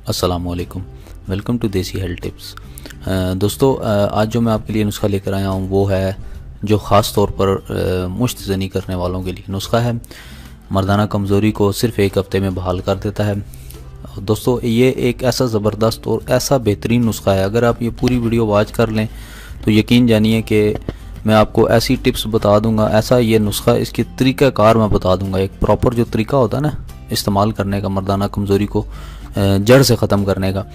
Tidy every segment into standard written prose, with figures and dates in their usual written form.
अस्सलामुअलैकुम, welcome to देसी health tips. दोस्तों, आज जो मैं आपके लिए नुस्खा लेकर आया हूँ वो है जो ख़ास तौर पर मुश्त ज़नी करने वालों के लिए नुस्खा है। मर्दाना कमज़ोरी को सिर्फ़ एक हफ़्ते में बहाल कर देता है। दोस्तों, ये एक ऐसा ज़बरदस्त और ऐसा बेहतरीन नुस्खा है, अगर आप ये पूरी वीडियो वॉच कर लें तो यकीन जानिए कि मैं आपको ऐसी टिप्स बता दूंगा, ऐसा ये नुस्खा, इसकी तरीक़ाकार मैं बता दूंगा। एक प्रॉपर जो तरीका होता है ना इस्तेमाल करने का, मर्दाना कमज़ोरी को जड़ से ख़त्म करने का,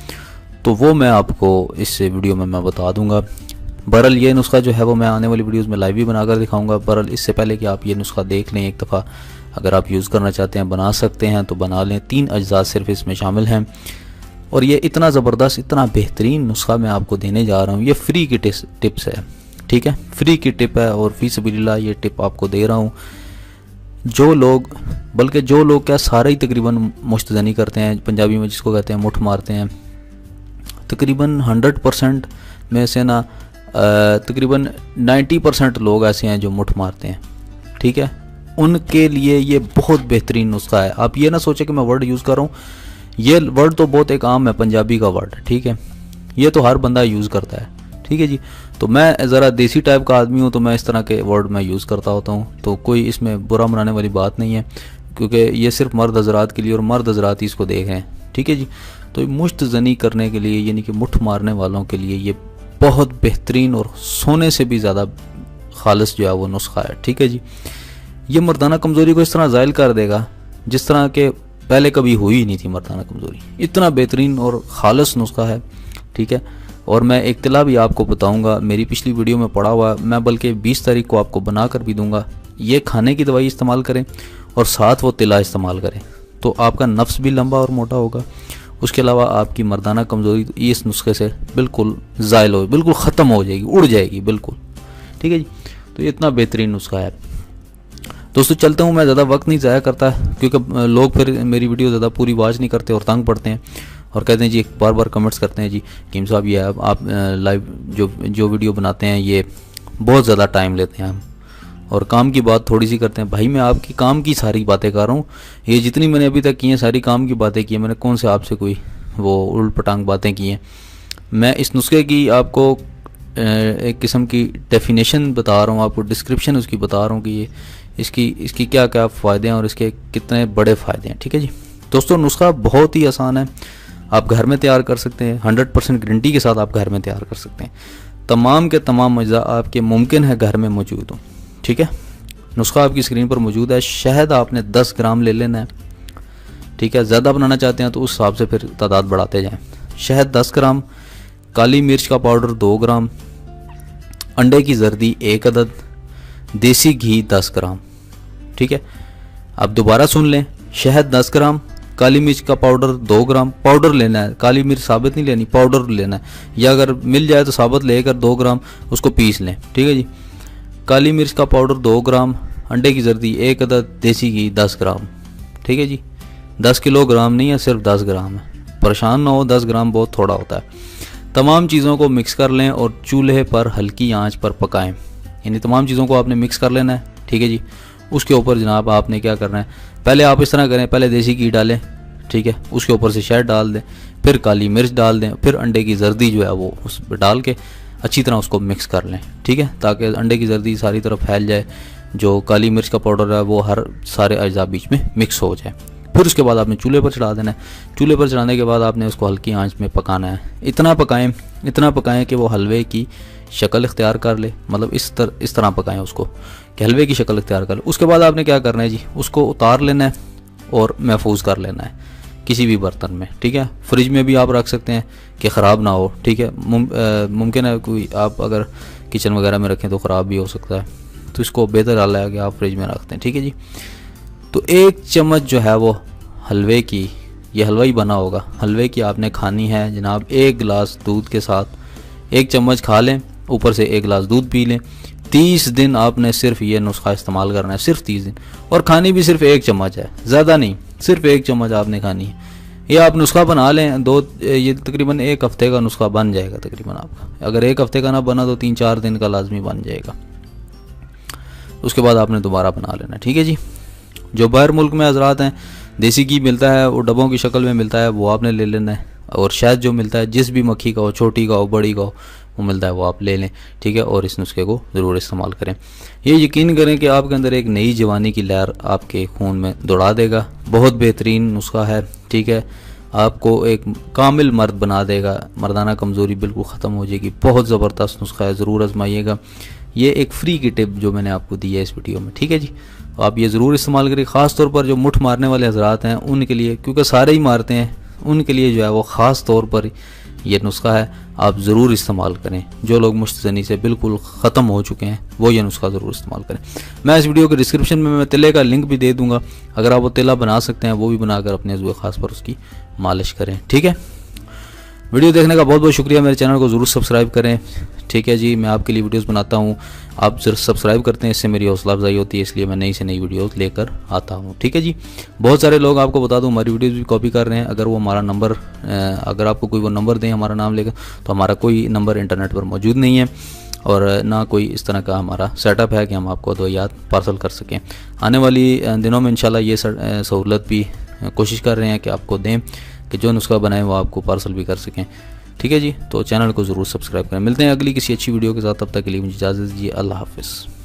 तो वो मैं आपको इस वीडियो में मैं बता दूंगा। बहरहाल ये नुस्खा जो है वो मैं आने वाली वीडियोस में लाइव भी बनाकर दिखाऊंगा। बहरहाल इससे पहले कि आप ये नुस्खा देख लें एक दफ़ा, अगर आप यूज़ करना चाहते हैं, बना सकते हैं तो बना लें। 3 अज्जा सिर्फ इसमें शामिल हैं और ये इतना ज़बरदस्त, इतना बेहतरीन नुस्खा मैं आपको देने जा रहा हूँ। ये फ्री की टिप्स है, ठीक है, फ्री की टिप है और फी सबिलिल्लाह ये टिप आपको दे रहा हूँ। जो लोग क्या सारे ही तकरीबन मुश्तज़नी करते हैं, पंजाबी में जिसको कहते हैं मुठ मारते हैं, तकरीबन 100% में से ना तकरीबन 90% लोग ऐसे हैं जो मुठ मारते हैं, ठीक है। उनके लिए ये बहुत बेहतरीन नुस्खा है। आप ये ना सोचें कि मैं वर्ड यूज़ कर रहा हूँ, ये वर्ड तो बहुत एक आम है, पंजाबी का वर्ड, ठीक है, ये तो हर बंदा यूज़ करता है, ठीक है जी। तो मैं ज़रा देसी टाइप का आदमी हूँ तो मैं इस तरह के वर्ड मैं यूज़ करता होता हूँ, तो कोई इसमें बुरा मनाने वाली बात नहीं है, क्योंकि ये सिर्फ मर्द हजरात के लिए और मर्द हजरात ही इसको देख रहे हैं, ठीक है जी। तो मुश्तज़नी करने के लिए, यानी कि मुठ मारने वालों के लिए ये बहुत बेहतरीन और सोने से भी ज़्यादा खालिस जो है वो नुस्खा है, ठीक है जी। ये मर्दाना कमज़ोरी को इस तरह ज़ायल कर देगा जिस तरह के पहले कभी हुई ही नहीं थी मर्दाना कमज़ोरी। इतना बेहतरीन और खालिस नुस्खा है, ठीक है। और मैं एक तिला भी आपको बताऊंगा, मेरी पिछली वीडियो में पड़ा हुआ, मैं बल्कि 20 तारीख को आपको बना कर भी दूंगा। ये खाने की दवाई इस्तेमाल करें और साथ वो तिला इस्तेमाल करें तो आपका नफ्स भी लंबा और मोटा होगा। उसके अलावा आपकी मर्दाना कमज़ोरी इस नुस्खे से बिल्कुल ज़ायल हो, बिल्कुल ख़त्म हो जाएगी, उड़ जाएगी बिल्कुल, ठीक है जी। तो ये इतना बेहतरीन नुस्खा है। दोस्तों, चलता हूँ, मैं ज़्यादा वक्त नहीं ज़ाया करता क्योंकि लोग फिर मेरी वीडियो ज़्यादा पूरी वॉच नहीं करते और तंग पड़ते हैं और कहते हैं जी, बार बार कमेंट्स करते हैं जी कीम साहब ये आप लाइव जो वीडियो बनाते हैं ये बहुत ज़्यादा टाइम लेते हैं हम, और काम की बात थोड़ी सी करते हैं। भाई, मैं आपकी काम की सारी बातें कर रहा हूँ, ये जितनी मैंने अभी तक की हैं सारी काम की बातें की हैं। मैंने कौन से आपसे कोई वो उल्ट पटांग बातें की हैं। मैं इस नुस्खे की आपको एक किस्म की डेफिनेशन बता रहा हूँ, आपको डिस्क्रिप्शन उसकी बता रहा हूँ कि ये इसकी क्या क्या फ़ायदे हैं और इसके कितने बड़े फ़ायदे हैं, ठीक है जी। दोस्तों, नुस्खा बहुत ही आसान है, आप घर में तैयार कर सकते हैं, 100% गारंटी के साथ आप घर में तैयार कर सकते हैं। तमाम के तमाम अज्जा आपके मुमकिन है घर में मौजूद हो, ठीक है। नुस्खा आपकी स्क्रीन पर मौजूद है। शहद आपने 10 ग्राम ले लेना है, ठीक है। ज़्यादा बनाना चाहते हैं तो उस हिसाब से फिर तादाद बढ़ाते जाएं। शहद 10 ग्राम, काली मिर्च का पाउडर 2 ग्राम, अंडे की जर्दी 1 अदद, देसी घी 10 ग्राम, ठीक है। अब दोबारा सुन लें, शहद 10 ग्राम, काली मिर्च का पाउडर 2 ग्राम, पाउडर लेना है, काली मिर्च साबित नहीं लेनी, पाउडर लेना है, या अगर मिल जाए तो साबित लेकर 2 ग्राम उसको पीस लें, ठीक है जी। काली मिर्च का पाउडर 2 ग्राम, अंडे की जर्दी 1 अदद, देसी घी 10 ग्राम, ठीक है जी। 10 किलोग्राम नहीं है, सिर्फ 10 ग्राम है, परेशान ना हो, 10 ग्राम बहुत थोड़ा होता है। तमाम चीज़ों को मिक्स कर लें और चूल्हे पर हल्की आंच पर पकाएं, यानी तमाम चीज़ों को आपने मिक्स कर लेना है, ठीक है जी। उसके ऊपर जनाब आपने क्या करना है, पहले आप इस तरह करें, पहले देसी घी डालें, ठीक है, उसके ऊपर से शहद डाल दें, फिर काली मिर्च डाल दें, फिर अंडे की जर्दी जो है वो उस पर डाल के अच्छी तरह उसको मिक्स कर लें, ठीक है, ताकि अंडे की जर्दी सारी तरफ फैल जाए, जो काली मिर्च का पाउडर है वो हर सारे अज्जा बीच में मिक्स हो जाए। फिर उसके बाद आपने चूल्हे पर चढ़ा देना है। चूल्हे पर चढ़ाने के बाद आपने उसको हल्की आंच में पकाना है। इतना पकाएं कि वो हलवे की शक्ल इख्तियार कर ले, मतलब इस तरह पकाएं उसको कि हलवे की शक्ल इख्तियार कर ले। उसके बाद आपने क्या करना है जी, उसको उतार लेना है और महफूज कर लेना है किसी भी बर्तन में, ठीक है। फ्रिज में भी आप रख सकते हैं कि ख़राब ना हो, ठीक है। मुमकिन है कोई आप अगर किचन वगैरह में रखें तो ख़राब भी हो सकता है, तो इसको बेहतर हाल है कि आप फ्रिज में रखते हैं, ठीक है जी। तो 1 चम्मच जो है वो हलवे की, ये हलवा ही बना होगा, हलवे की आपने खानी है जनाब 1 गिलास दूध के साथ। 1 चम्मच खा लें, ऊपर से 1 गिलास दूध पी लें। 30 दिन आपने सिर्फ ये नुस्खा इस्तेमाल करना है, सिर्फ 30 दिन, और खानी भी सिर्फ 1 चम्मच है, ज़्यादा नहीं, सिर्फ 1 चम्मच आपने खानी है। ये आप नुस्खा बना लें, ये तकरीबन 1 हफ्ते का नुस्खा बन जाएगा तकरीबन आपका। अगर 1 हफ्ते का ना बना तो 3-4 दिन का लाजमी बन जाएगा। उसके बाद आपने दोबारा बना लेना, ठीक है जी। जो बाहर मुल्क में हजरात हैं, देसी घी मिलता है, वो डब्बों की शक्ल में मिलता है, वो आपने ले लेना है। और शहद जो मिलता है जिस भी मक्खी का हो, छोटी का हो, बड़ी का हो, वो मिलता है वो आप ले लें, ठीक है। और इस नुस्खे को ज़रूर इस्तेमाल करें। ये यकीन करें कि आपके अंदर एक नई जवानी की लहर आपके खून में दौड़ा देगा। बहुत बेहतरीन नुस्खा है, ठीक है। आपको एक कामिल मर्द बना देगा, मर्दाना कमज़ोरी बिल्कुल ख़त्म हो जाएगी। बहुत ज़बरदस्त नुस्खा है, ज़रूर आजमाइएगा। ये एक फ्री की टिप जो मैंने आपको दी है इस वीडियो में, ठीक है जी। तो आप ये ज़रूर इस्तेमाल करिए, ख़ास तौर पर जो मुठ मारने वाले हजरात हैं उनके लिए, क्योंकि सारे ही मारते हैं, उनके लिए जो है वो ख़ास तौर पर ये नुस्खा है, आप ज़रूर इस्तेमाल करें। जो लोग मुश्तज़नी से बिल्कुल ख़त्म हो चुके हैं वो ये नुस्खा ज़रूर इस्तेमाल करें। मैं इस वीडियो के डिस्क्रिप्शन में मैं तिले का लिंक भी दे दूँगा, अगर आप वो तिला बना सकते हैं वो भी बनाकर अपने ज़ुए ख़ास पर उसकी मालिश करें, ठीक है। वीडियो देखने का बहुत बहुत शुक्रिया। मेरे चैनल को ज़रूर सब्सक्राइब करें, ठीक है जी। मैं आपके लिए वीडियोस बनाता हूँ, आप जरूर सब्सक्राइब करते हैं, इससे मेरी हौसला अफजाई होती है, इसलिए मैं नई से नई वीडियोस लेकर आता हूँ, ठीक है जी। बहुत सारे लोग, आपको बता दूँ, हमारी वीडियोस भी कॉपी कर रहे हैं। अगर वो हमारा नंबर, अगर आपको कोई वो नंबर दें हमारा नाम लेकर, तो हमारा कोई नंबर इंटरनेट पर मौजूद नहीं है और ना कोई इस तरह का हमारा सेटअप है कि हम आपको अद्वियात पार्सल कर सकें। आने वाली दिनों में इंशाल्लाह ये सहूलत भी कोशिश कर रहे हैं कि आपको दें, कि जो नुस्खा बनाए वो आपको पार्सल भी कर सकें, ठीक है जी। तो चैनल को ज़रूर सब्सक्राइब करें। मिलते हैं अगली किसी अच्छी वीडियो के साथ, तब तक के लिए मुझे इजाज़त दीजिए। अल्लाह हाफ़िज़।